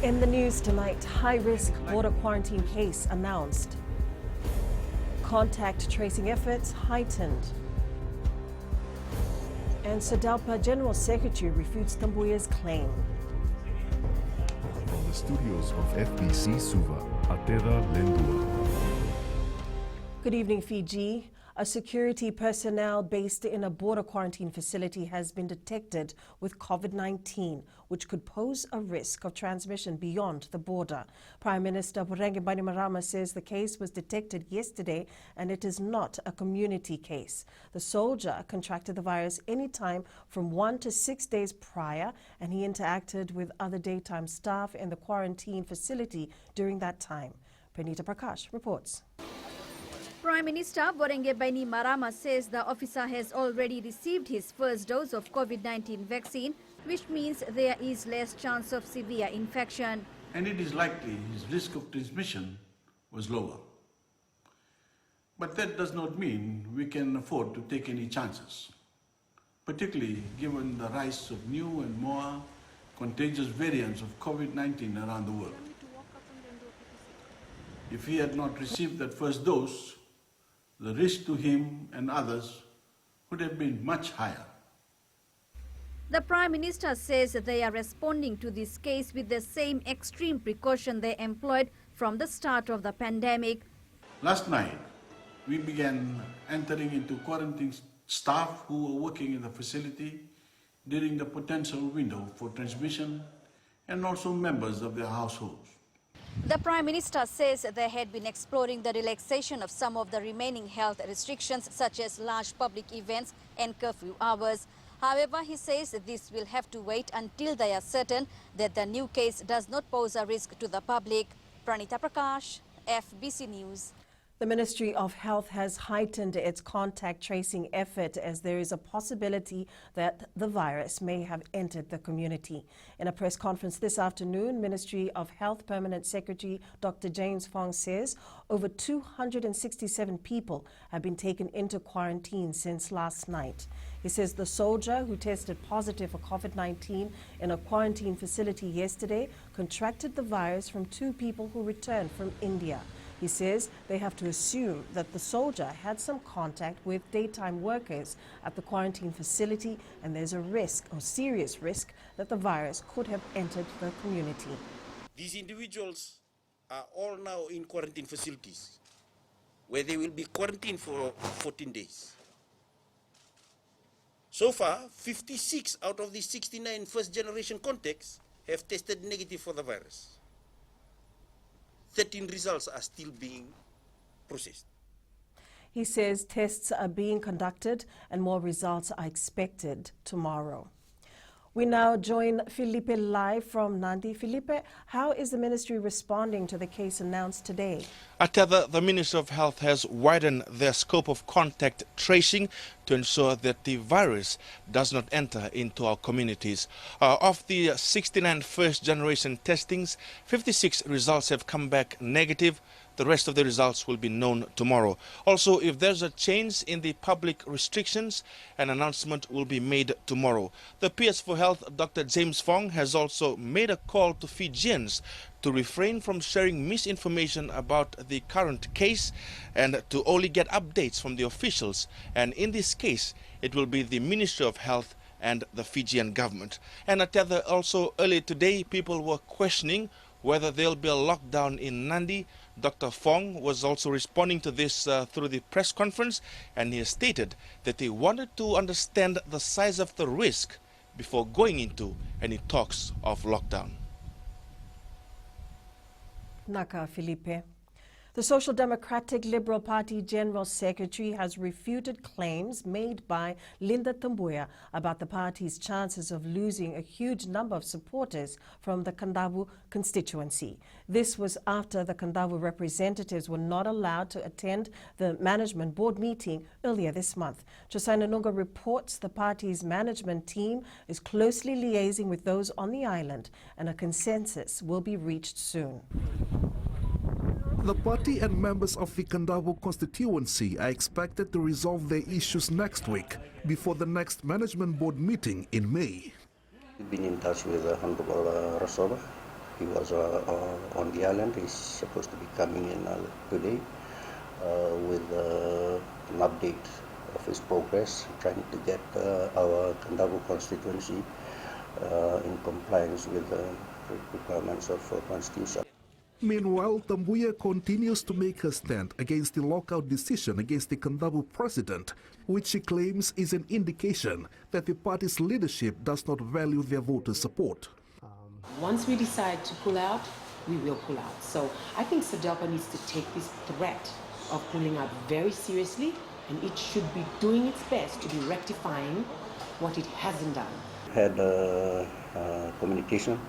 In the news tonight, high-risk border quarantine case announced. Contact tracing efforts heightened. And SODALPA General Secretary refutes Tambuya's claim. From the studios of FBC Suva, Ateda Lendua. Good evening, Fiji. A security personnel based in a border quarantine facility has been detected with COVID-19, which could pose a risk of transmission beyond the border. Prime Minister Rugby Bainimarama says the case was detected yesterday and it is not a community case. The soldier contracted the virus anytime from 1 to 6 days prior, and he interacted with other daytime staff in the quarantine facility during that time. Pranita Prakash reports. Prime Minister Vorenge Bainimarama says the officer has already received his first dose of COVID-19 vaccine, which means there is less chance of severe infection. And it is likely his risk of transmission was lower. But that does not mean we can afford to take any chances, particularly given the rise of new and more contagious variants of COVID-19 around the world. If he had not received that first dose, the risk to him and others would have been much higher. The Prime Minister says they are responding to this case with the same extreme precaution they employed from the start of the pandemic. Last night, we began entering into quarantine staff who were working in the facility during the potential window for transmission, and also members of their households. The Prime Minister says they had been exploring the relaxation of some of the remaining health restrictions, such as large public events and curfew hours. However, he says this will have to wait until they are certain that the new case does not pose a risk to the public. Pranita Prakash, FBC News. The Ministry of Health has heightened its contact tracing effort as there is a possibility that the virus may have entered the community. In a press conference this afternoon, Ministry of Health Permanent Secretary Dr. James Fong says over 267 people have been taken into quarantine since last night. He says the soldier who tested positive for COVID-19 in a quarantine facility yesterday contracted the virus from 2 people who returned from India. He says they have to assume that the soldier had some contact with daytime workers at the quarantine facility, and there's a risk, or serious risk, that the virus could have entered the community. These individuals are all now in quarantine facilities where they will be quarantined for 14 days. So far, 56 out of the 69 first-generation contacts have tested negative for the virus. 13 results are still being processed. He says tests are being conducted and more results are expected tomorrow. We now join Felipe live from Nandi. Felipe, how is the ministry responding to the case announced today? Ateda, the Ministry of Health has widened their scope of contact tracing to ensure that the virus does not enter into our communities. Of the 69 first-generation testings, 56 results have come back negative. The rest of the results will be known tomorrow. Also, if there's a change in the public restrictions, an announcement will be made tomorrow. The PS for Health, Dr. James Fong, has also made a call to Fijians to refrain from sharing misinformation about the current case and to only get updates from the officials. And in this case, it will be the Ministry of Health and the Fijian government. And also earlier today, people were questioning whether there'll be a lockdown in Nandi. Dr. Fong was also responding to this through the press conference, and he has stated that he wanted to understand the size of the risk before going into any talks of lockdown. Naka Felipe. The Social Democratic Liberal Party General Secretary has refuted claims made by Linda Tambuya about the party's chances of losing a huge number of supporters from the Kandavu constituency. This was after the Kandavu representatives were not allowed to attend the management board meeting earlier this month. Josina Nunga reports the party's management team is closely liaising with those on the island, and a consensus will be reached soon. The party and members of the Kandavu constituency are expected to resolve their issues next week before the next management board meeting in May. We've been in touch with Honorable Rasoba. He was on the island. He's supposed to be coming in today with an update of his progress, trying to get our Kandavu constituency in compliance with the requirements of Constitution. Meanwhile, Tambuya continues to make her stand against the lockout decision against the Kandavu president, which she claims is an indication that the party's leadership does not value their voters' support. Once we decide to pull out, we will pull out. So I think SADELPA needs to take this threat of pulling out very seriously, and it should be doing its best to be rectifying what it hasn't done. Had communication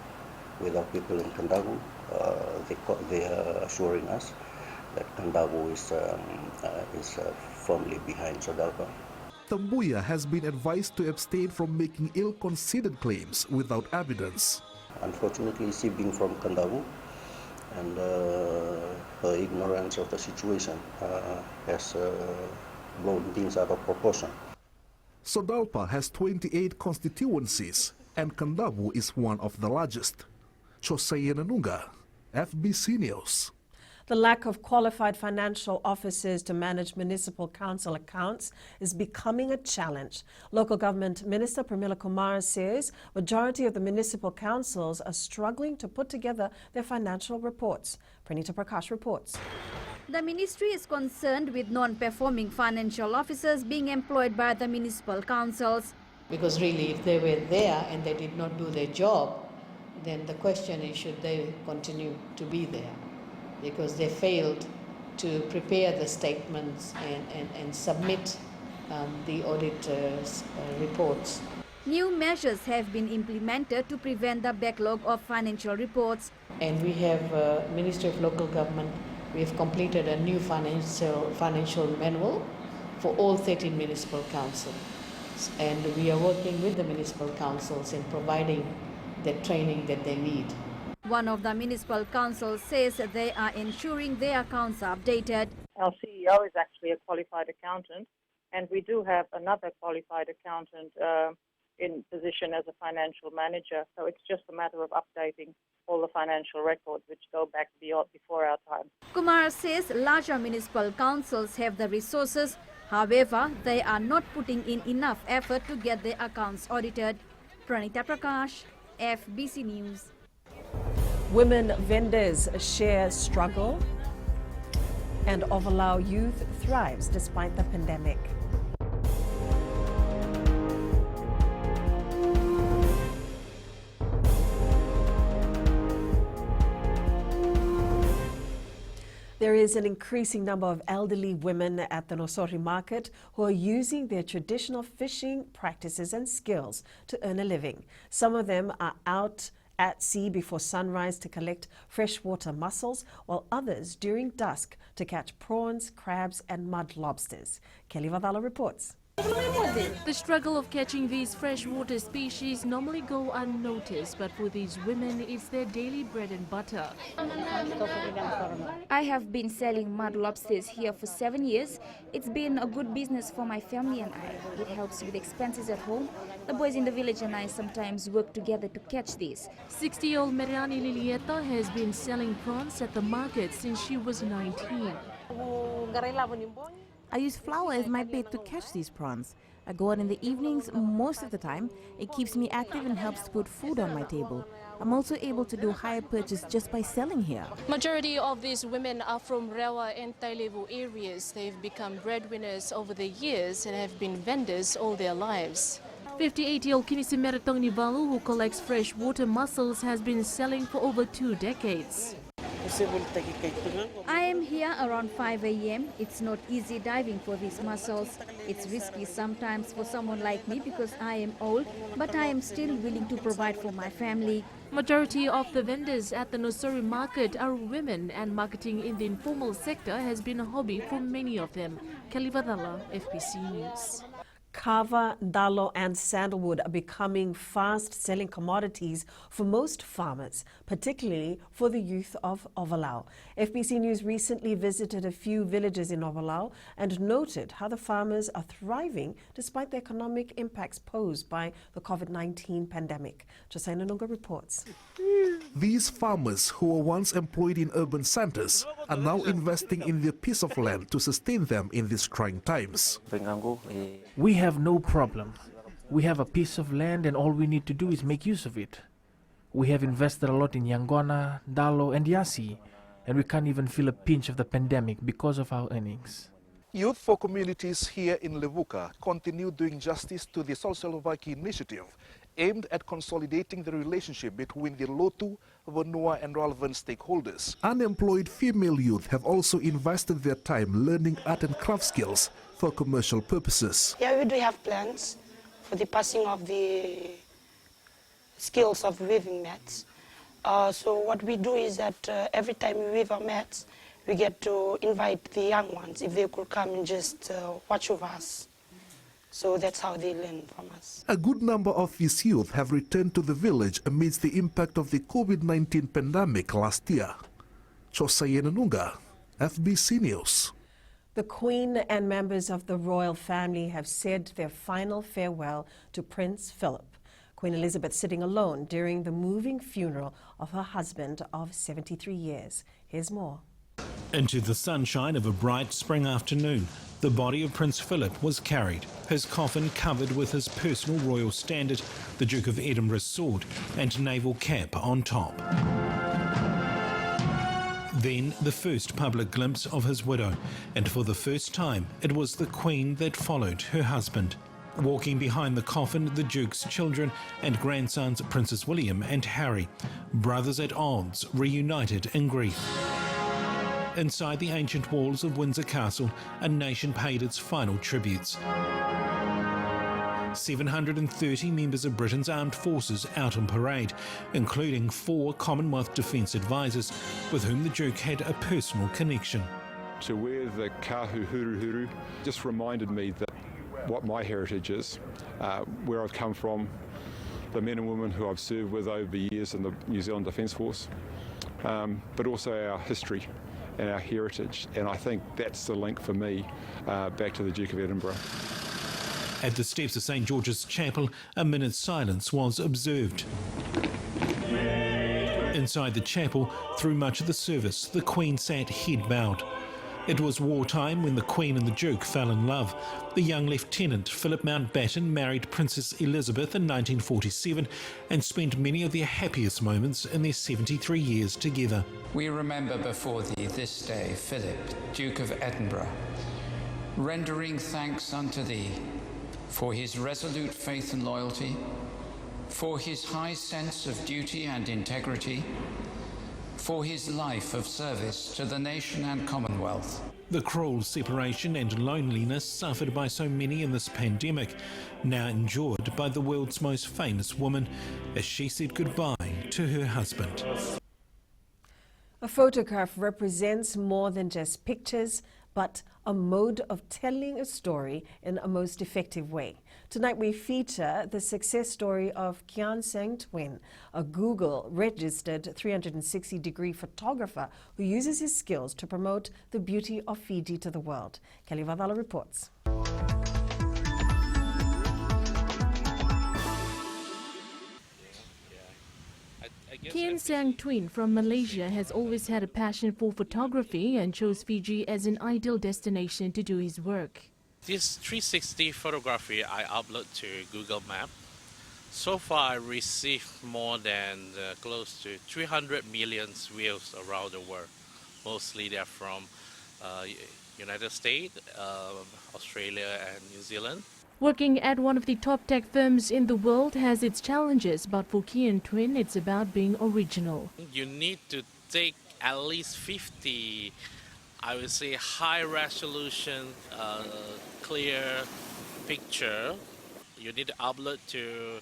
with our people in Kandavu. They are assuring us that Kandavu is firmly behind SADELPA. Tambuya has been advised to abstain from making ill-considered claims without evidence. Unfortunately, she being from Kandavu, and her ignorance of the situation has blown things out of proportion. SADELPA has 28 constituencies, and Kandavu is one of the largest. Jose Nanunga, FBC News. The lack of qualified financial officers to manage municipal council accounts is becoming a challenge. Local Government Minister Pramila Kumar says majority of the municipal councils are struggling to put together their financial reports. Pranita Prakash reports. The ministry is concerned with non-performing financial officers being employed by the municipal councils. Because really, if they were there and they did not do their job, then the question is, should they continue to be there? Because they failed to prepare the statements and submit the auditor's reports. New measures have been implemented to prevent the backlog of financial reports. And we have Ministry of Local Government. We have completed a new financial manual for all 13 municipal councils. And we are working with the municipal councils in providing the training that they need. One of the municipal councils says they are ensuring their accounts are updated. Our CEO is actually a qualified accountant, and we do have another qualified accountant in position as a financial manager. So it's just a matter of updating all the financial records which go back before our time. Kumar says larger municipal councils have the resources. However, they are not putting in enough effort to get their accounts audited. Pranita Prakash, FBC News. Women vendors share struggle, and Ovalau youth thrives despite the pandemic. There is an increasing number of elderly women at the Nosori market who are using their traditional fishing practices and skills to earn a living. Some of them are out at sea before sunrise to collect freshwater mussels, while others during dusk to catch prawns, crabs and mud lobsters. Kelly Vadala reports. The struggle of catching these freshwater species normally go unnoticed, but for these women, it's their daily bread and butter. I have been selling mud lobsters here for 7 years. It's been a good business for my family and I. It helps with expenses at home. The boys in the village and I sometimes work together to catch these. 60-year-old Meriani Lilieta has been selling prawns at the market since she was 19. I use flour as my bait to catch these prawns. I go out in the evenings most of the time. It keeps me active and helps to put food on my table. I'm also able to do higher purchase just by selling here. Majority of these women are from Rewa and Tailevu areas. They've become breadwinners over the years and have been vendors all their lives. 58-year-old Kinisi Meratong Nivalu, who collects freshwater mussels, has been selling for over 2 decades. I am here around 5 a.m. It's not easy diving for these mussels. It's risky sometimes for someone like me because I am old, but I am still willing to provide for my family. Majority of the vendors at the Nosori market are women, and marketing in the informal sector has been a hobby for many of them. Kelly Vadala, FBC News. Kava, dalo and sandalwood are becoming fast-selling commodities for most farmers, particularly for the youth of Ovalau. FBC News recently visited a few villages in Ovalau and noted how the farmers are thriving despite the economic impacts posed by the COVID-19 pandemic. Josai Nanunga reports. These farmers, who were once employed in urban centers, are now investing in their piece of land to sustain them in these trying times. We have no problem. We have a piece of land and all we need to do is make use of it. We have invested a lot in Yanguana, Dalo and Yasi, and we can't even feel a pinch of the pandemic because of our earnings. Youth for Communities here in Levuka continue doing justice to the Socialovaki initiative aimed at consolidating the relationship between the Lotu, Vanua and relevant stakeholders. Unemployed female youth have also invested their time learning art and craft skills for commercial purposes. Yeah, we do have plans for the passing of the skills of weaving mats. So what we do is that every time we weave our mats, we get to invite the young ones if they could come and just watch over us. So that's how they learn from us. A good number of these youth have returned to the village amidst the impact of the COVID-19 pandemic last year. Josai Nanunga, FBC News. The Queen and members of the royal family have said their final farewell to Prince Philip. Queen Elizabeth sitting alone during the moving funeral of her husband of 73 years. Here's more. Into the sunshine of a bright spring afternoon, the body of Prince Philip was carried, his coffin covered with his personal royal standard, the Duke of Edinburgh's sword and naval cap on top. Then the first public glimpse of his widow, and for the first time it was the Queen that followed her husband. Walking behind the coffin, the Duke's children and grandsons Princes William and Harry, brothers at odds, reunited in grief. Inside the ancient walls of Windsor Castle, a nation paid its final tributes. 730 members of Britain's armed forces out on parade, including 4 Commonwealth Defence advisors with whom the Duke had a personal connection. To wear the kahuhuruhuru just reminded me that what my heritage is, where I've come from, the men and women who I've served with over the years in the New Zealand Defence Force, but also our history and our heritage, and I think that's the link for me back to the Duke of Edinburgh. At the steps of St George's Chapel, a minute's silence was observed. Inside the chapel, through much of the service, the Queen sat head bowed. It was wartime when the Queen and the Duke fell in love. The young Lieutenant Philip Mountbatten married Princess Elizabeth in 1947 and spent many of their happiest moments in their 73 years together. We remember before thee this day Philip, Duke of Edinburgh, rendering thanks unto thee for his resolute faith and loyalty, for his high sense of duty and integrity, for his life of service to the nation and Commonwealth. The cruel separation and loneliness suffered by so many in this pandemic, now endured by the world's most famous woman as she said goodbye to her husband. A photograph represents more than just pictures, but a mode of telling a story in a most effective way. Tonight we feature the success story of Kian Sang Twin, a Google-registered 360-degree photographer who uses his skills to promote the beauty of Fiji to the world. Kelly Vavala reports. Kian Sang Twin from Malaysia has always had a passion for photography and chose Fiji as an ideal destination to do his work. This 360 photography I upload to Google Maps. So far I received more than close to 300 million views around the world. Mostly they're from United States, Australia and New Zealand. Working at one of the top tech firms in the world has its challenges, but for Kian Twin it's about being original. You need to take at least 50, I would say, high resolution, clear picture. You need to upload to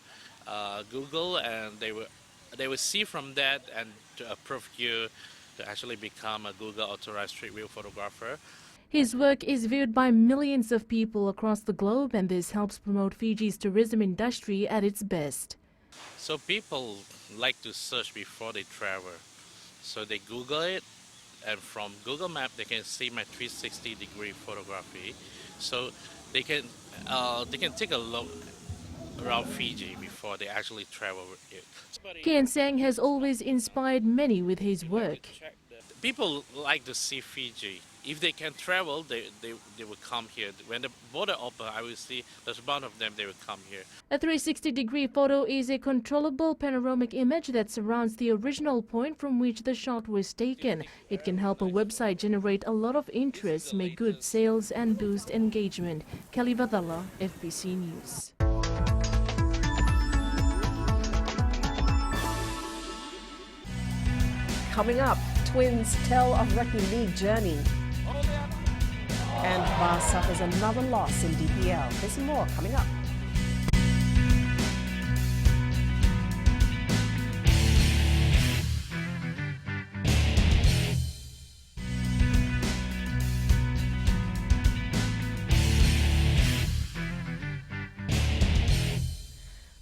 Google, and they will see from that and to approve you to actually become a Google authorized street view photographer. His work is viewed by millions of people across the globe, and this helps promote Fiji's tourism industry at its best. So people like to search before they travel. So they Google it, and from Google Maps they can see my 360-degree photography. So they can take a look around Fiji before they actually travel it. Ken Sang has always inspired many with his work. People like to see Fiji. If they can travel, they will come here. When the border open, I will see there's a bunch of them, they will come here. A 360-degree photo is a controllable panoramic image that surrounds the original point from which the shot was taken. It can help a website generate a lot of interest, make good sales and boost engagement. Kelly Vadala, FBC News. Coming up, Twins tell of Rugby League journey. And VAR suffers another loss in DPL. There's more coming up.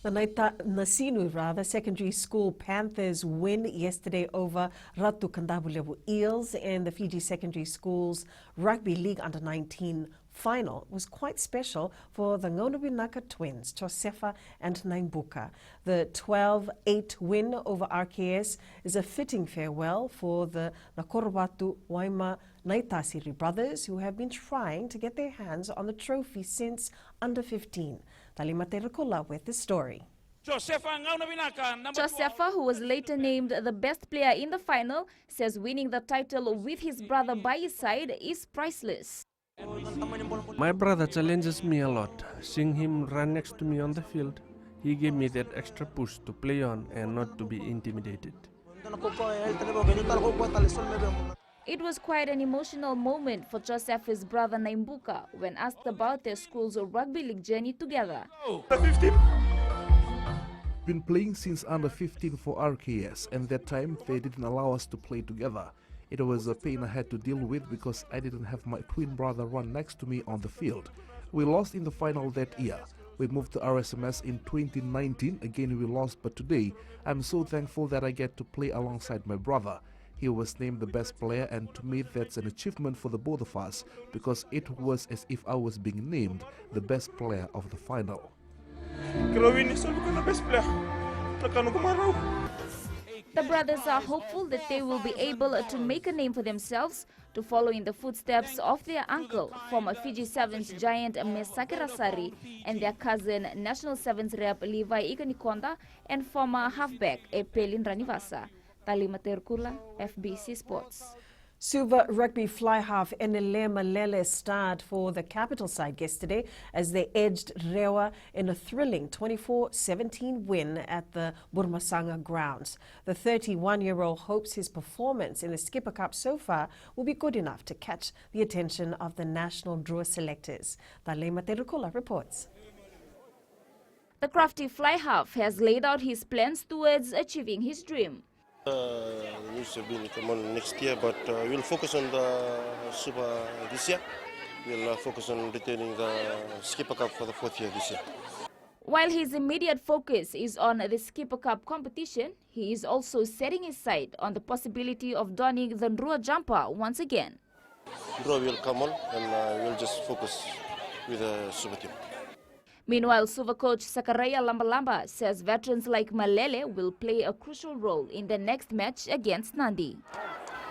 The Nasinu secondary school Panthers win yesterday over Ratu Kandabulevu Eels in the Fiji Secondary Schools Rugby League Under-19 final. Was quite special for the Ngonobinaka twins, Josefa and Naimbuka. The 12-8 win over RKS is a fitting farewell for the Nakorobatu Waima Naitasiri brothers, who have been trying to get their hands on the trophy since under-15. Talima Terukula with the story. Josefa, who was later named the best player in the final, says winning the title with his brother by his side is priceless. My brother challenges me a lot. Seeing him run next to me on the field, he gave me that extra push to play on and not to be intimidated. It was quite an emotional moment for Josefa's brother Naimbuka when asked about their school's rugby league journey together. Been playing since under-15 for RKS, and that time they didn't allow us to play together. It was a pain I had to deal with because I didn't have my twin brother run next to me on the field. We lost in the final that year. We moved to RSMS in 2019. Again we lost, but today I'm so thankful that I get to play alongside my brother. He was named the best player, and to me that's an achievement for the both of us because it was as if I was being named the best player of the final. The brothers are hopeful that they will be able to make a name for themselves, to follow in the footsteps of their uncle, former Fiji Sevens giant Mesaki Rasari, and their cousin National Sevens rep Levi Ikanikonda, and former halfback Epelin Ranivasa. Talima Terkula, FBC Sports. Suva rugby fly half Enele Malele starred for the capital side yesterday as they edged Rewa in a thrilling 24-17 win at the Burmasanga grounds. The 31-year-old hopes his performance in the Skipper Cup so far will be good enough to catch the attention of the national draw selectors. Talema Terukula reports. The crafty fly half has laid out his plans towards achieving his dream. The news have been come on next year, but we'll focus on the Super this year. We'll focus on retaining the Skipper Cup for the 4th year this year. While his immediate focus is on the Skipper Cup competition, he is also setting his sight on the possibility of donning the Ndrua jumper once again. Ndrua will come on, and we'll just focus with the Super team. Meanwhile, Suva coach Sakaraya Lambalamba says veterans like Malele will play a crucial role in the next match against Nandi.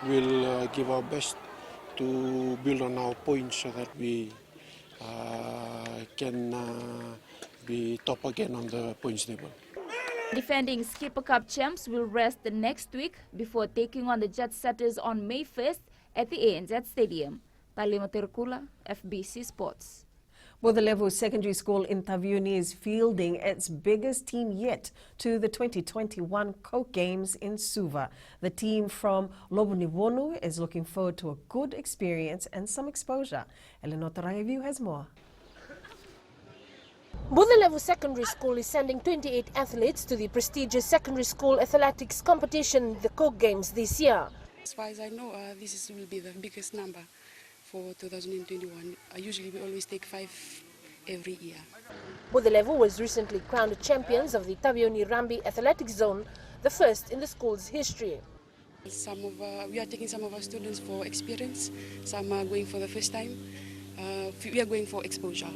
We'll give our best to build on our points so that we can be top again on the points table. Defending Skipper Cup champs will rest the next week before taking on the Jet Setters on May 1st at the ANZ Stadium. Talima Terkula, FBC Sports. Level Secondary School in Taveuni is fielding its biggest team yet to the 2021 Coke Games in Suva. The team from Lobuniwonu is looking forward to a good experience and some exposure. Eleanor Tarayaview has more. Level Secondary School is sending 28 athletes to the prestigious secondary school athletics competition, the Coke Games, this year. As far as I know, this will be the biggest number for 2021. Usually we always take 5 every year. Budelevu was recently crowned champions of the Tavioni Rugby Athletic Zone, the first in the school's history. We are taking some of our students for experience, some are going for the first time. We are going for exposure.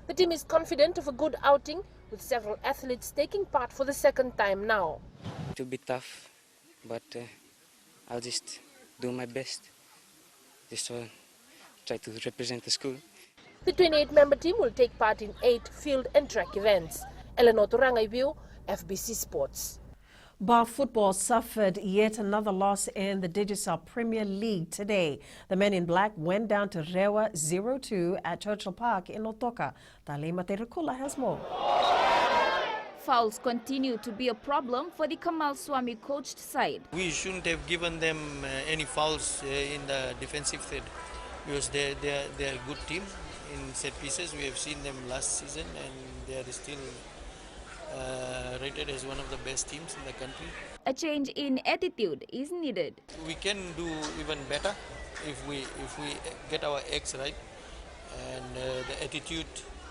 The team is confident of a good outing, with several athletes taking part for the second time now. It will be tough, but I'll just do my best. Just try to represent the school. The 28-member team will take part in 8 field and track events. Eleanor Turangaibiu, FBC Sports. Bar football suffered yet another loss in the Digicel Premier League today. The men in black went down to Rewa 0-2 at Churchill Park in Otoka. Talema Terekula has more. Fouls continue to be a problem for the Kamal Swami coached side. We shouldn't have given them any fouls in the defensive third because they're a good team in set pieces. We have seen them last season and they are still rated as one of the best teams in the country. A change in attitude is needed. We can do even better if we get our acts right and the attitude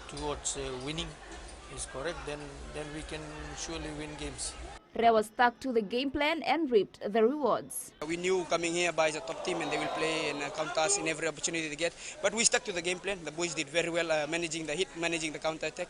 towards winning is correct, then we can surely win games. Rewa stuck to the game plan and reaped the rewards. We knew coming here by the top team and they will play and counter us in every opportunity they get. But we stuck to the game plan. The boys did very well managing the hit, managing the counter attack.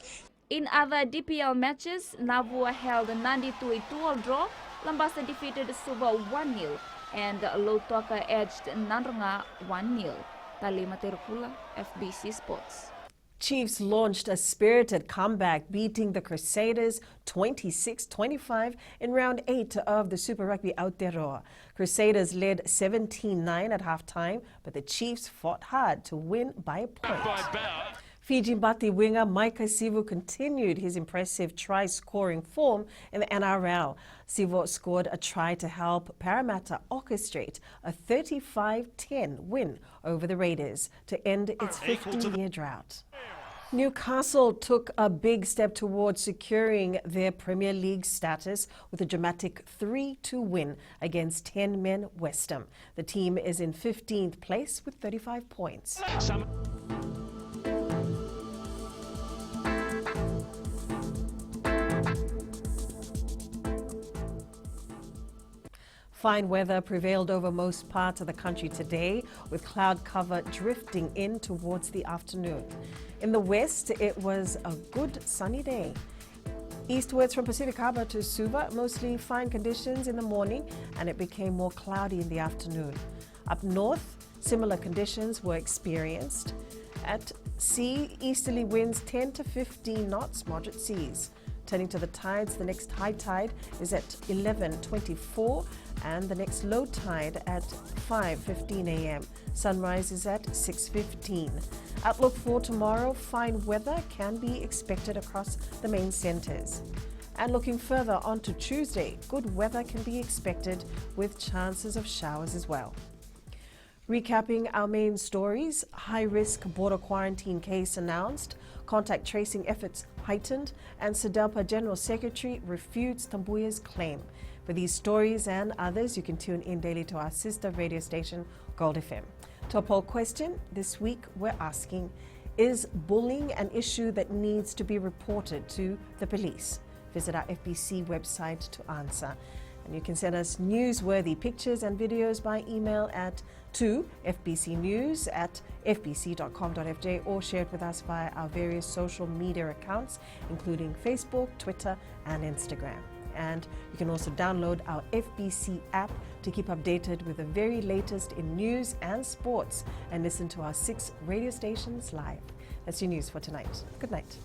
In other DPL matches, Navua held Nandi to a 2-all draw, Lambasa defeated Suba 1-0, and Lautoka edged Nanranga 1-0. Talema Terukula, FBC Sports. Chiefs launched a spirited comeback, beating the Crusaders 26-25 in round 8 of the Super Rugby Aotearoa. Crusaders led 17-9 at halftime, but the Chiefs fought hard to win by a point. Fiji Mbati winger Micah Sivo continued his impressive try-scoring form in the NRL. Sivo scored a try to help Parramatta orchestrate a 35-10 win over the Raiders to end its 15-year drought. Newcastle took a big step towards securing their Premier League status with a dramatic 3-2 win against 10-men West Ham. The team is in 15th place with 35 points. Fine weather prevailed over most parts of the country today, with cloud cover drifting in towards the afternoon. In the west, it was a good sunny day. Eastwards from Pacific Harbour to Suva, mostly fine conditions in the morning, and it became more cloudy in the afternoon. Up north, similar conditions were experienced. At sea, easterly winds 10 to 15 knots, moderate seas. Turning to the tides, the next high tide is at 11:24 and the next low tide at 5:15 a.m. Sunrise is at 6:15. Outlook for tomorrow, fine weather can be expected across the main centres. And looking further on to Tuesday, good weather can be expected with chances of showers as well. Recapping our main stories, high-risk border quarantine case announced, contact tracing efforts heightened, and SEDELPA General Secretary refutes Tambuya's claim. For these stories and others, you can tune in daily to our sister radio station, Gold FM. To our poll question, this week we're asking, is bullying an issue that needs to be reported to the police? Visit our FBC website to answer. And you can send us newsworthy pictures and videos by email to fbcnews@fbc.com.fj or share it with us via our various social media accounts, including Facebook, Twitter, and Instagram. And you can also download our FBC app to keep updated with the very latest in news and sports and listen to our 6 radio stations live. That's your news for tonight. Good night.